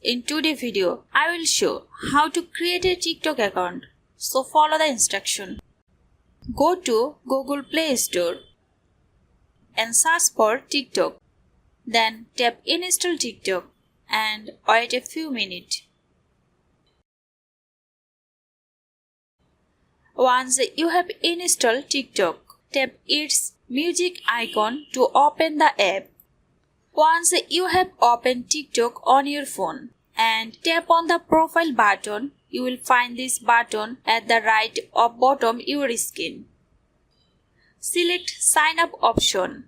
In today's video, I will show how to create a TikTok account. So follow the instruction. Go to Google Play Store and search for TikTok. Then tap Install TikTok and wait a few minutes. Once you have installed TikTok, tap its music icon to open the app. Once you have opened TikTok on your phone and tap on the profile button, you will find this button at the right of bottom your screen. Select Sign Up option.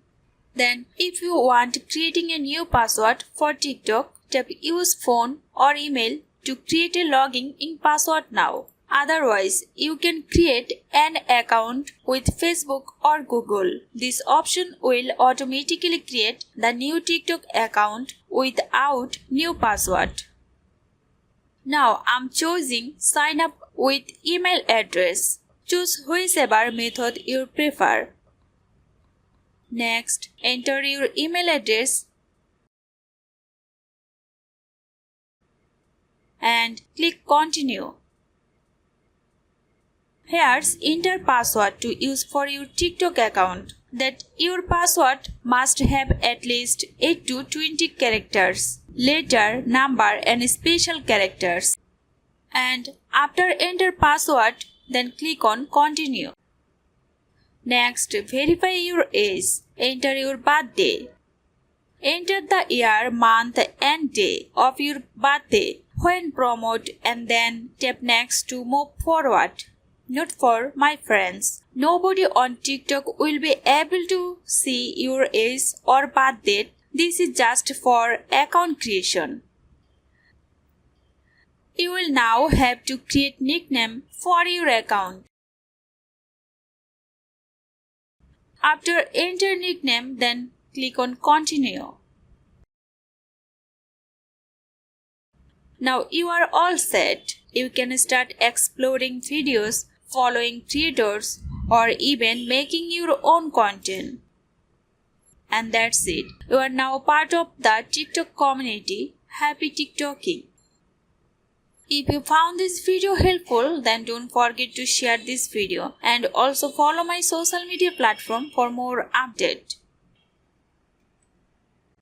Then if you want creating a new password for TikTok, tap Use phone or email to create a login in password now. Otherwise, you can create an account with Facebook or Google. This option will automatically create the new TikTok account without new password. Now I'm choosing Sign Up with email address. Choose whichever method you prefer. Next, enter your email address and click Continue. Here's enter password to use for your TikTok account. That your password must have at least 8 to 20 characters, letter, number and special characters. And after enter password, then click on Continue. Next, verify your age. Enter your birthday. Enter the year, month and day of your birthday when promoted and then tap Next to move forward. Note for my friends, nobody on TikTok will be able to see your age or birth date. This is just for account creation. You will now have to create nickname for your account. After enter nickname, then click on Continue. Now you are all set. You can start exploring videos, following creators, or even making your own content. And that's it. You are now part of the TikTok community. Happy TikToking! If you found this video helpful, then don't forget to share this video and also follow my social media platform for more updates.